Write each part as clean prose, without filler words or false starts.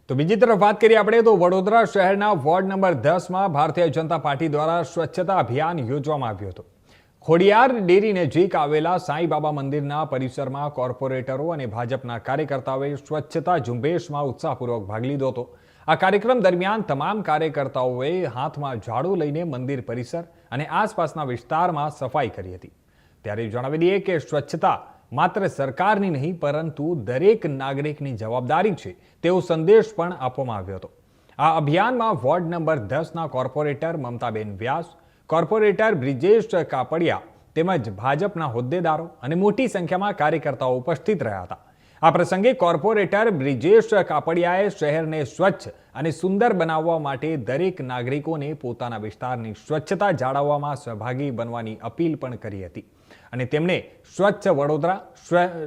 તો બીજી તરફ વાત કરીએ આપણે તો વડોદરા શહેરના ward number 10માં Bharatiya Janata party દ્વારા સ્વચ્છતા અભિયાન યોજવામાં આવ્યું હતું। ખોડિયાર ડેરી નજીક આવેલા સાંઈ બાબા મંદિરના પરિસરમાં કોર્પોરેટરો અને ભાજપના કાર્યકર્તાઓએ સ્વચ્છતા ઝુંબેશમાં ઉત્સાહપૂર્વક ભાગ લીધો હતો। આ કાર્યક્રમ દરમિયાન તમામ કાર્યકર્તાઓએ હાથમાં ઝાડુ લઈને મંદિર પરિસર અને આસપાસના વિસ્તારમાં સફાઈ કરી હતી। ત્યારે જણાવી દઈએ કે સ્વચ્છતા માત્ર સરકારની નહીં પરંતુ દરેક નાગરિકની જવાબદારી છે તેવો સંદેશ પણ આપવામાં આવ્યો હતો। આ અભિયાનમાં વોર્ડ નંબર 10ના કોર્પોરેટર મમતાબેન વ્યાસ, કોર્પોરેટર બ્રિજેશ કાપડિયા તેમજ ભાજપના હોદ્દેદારો અને મોટી સંખ્યામાં કાર્યકર્તાઓ ઉપસ્થિત રહ્યા હતા। આ પ્રસંગે કોર્પોરેટર બ્રિજેશ કાપડિયાએ શહેરને સ્વચ્છ અને સુંદર બનાવવા માટે દરેક નાગરિકોને પોતાના વિસ્તારની સ્વચ્છતા જાળવવામાં સહભાગી બનવાની અપીલ પણ કરી હતી અને તેમણે સ્વચ્છ વડોદરા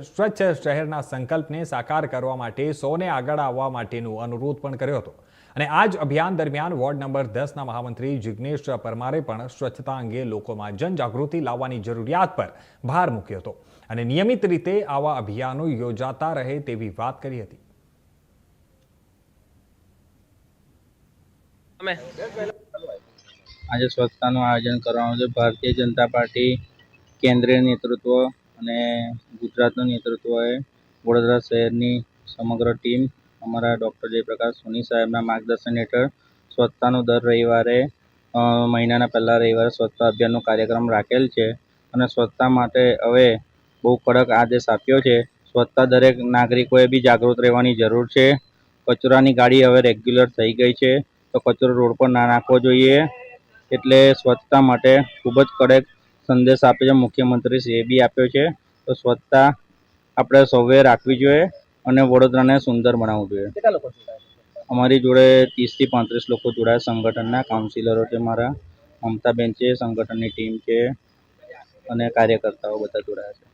સ્વચ્છ શહેરના સંકલ્પને સાકાર કરવા માટે સૌને આગળ આવવા માટેનો અનુરોધ પણ કર્યો હતો। અને આ જ અભિયાન દરમિયાન વોર્ડ નંબર 10ના મહામંત્રી જિગ્નેશ પરમારે પણ સ્વચ્છતા અંગે લોકોમાં જનજાગૃતિ લાવવાની જરૂરિયાત પર ભાર મૂક્યો હતો અને નિયમિત રીતે આવા અભિયાનો યોજાતા રહે તેવી વાત કરી હતી। આજે સ્વચ્છતાનું આયોજન કરવામાં આવ્યું છે। ભારતીય જનતા પાર્ટી કેન્દ્રીય નેતૃત્વ અને ગુજરાતનું નેતૃત્વએ વડોદરા શહેરની સમગ્ર ટીમ અમારા ડૉક્ટર જયપ્રકાશ સોની સાહેબના માર્ગદર્શન હેઠળ સ્વચ્છતાનું દર રવિવારે મહિનાના પહેલા રવિવારે સ્વચ્છતા અભિયાનનો કાર્યક્રમ રાખેલ છે અને સ્વચ્છતા માટે હવે બહુ કડક આદેશ આપ્યો છે। સ્વચ્છતા દરેક નાગરિકોએ બી જાગૃત રહેવાની જરૂર છે। કચરાની ગાડી હવે રેગ્યુલર થઈ ગઈ છે તો કચરો રોડ પર ના નાખવો જોઈએ। એટલે સ્વચ્છતા માટે ખૂબ જ કડક સંદેશ આપ્યો છે, મુખ્યમંત્રીશ્રીએ બી આપ્યો છે। તો સ્વચ્છતા આપણે સૌએ રાખવી જોઈએ અને વડોદરાને સુંદર બનાવવું જોઈએ। કેટલા લોકો જોડાયા? અમારી જોડે 30થી 35 લોકો જોડાયા। સંગઠનના કાઉન્સિલરો છે, મારા મમતાબેન છે, સંગઠનની ટીમ છે અને કાર્યકર્તાઓ બધા જોડાયા છે।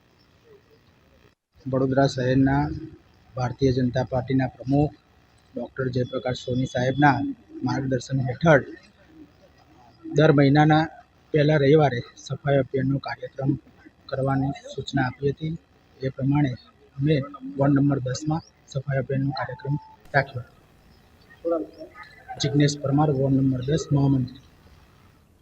વડોદરા શહેરના ભારતીય જનતા પાર્ટીના પ્રમુખ ડૉક્ટર જયપ્રકાશ સોની સાહેબના માર્ગદર્શન હેઠળ દર મહિનાના પહેલા રવિવારે સફાઈ અભિયાનનો કાર્યક્રમ કરવાની સૂચના આપી હતી। એ પ્રમાણે અમે વોર્ડ નંબર 10માં સફાઈ અભિયાનનો કાર્યક્રમ રાખ્યો। જિગ્નેશ પરમાર, વોર્ડ નંબર 10 મહામંત્રી।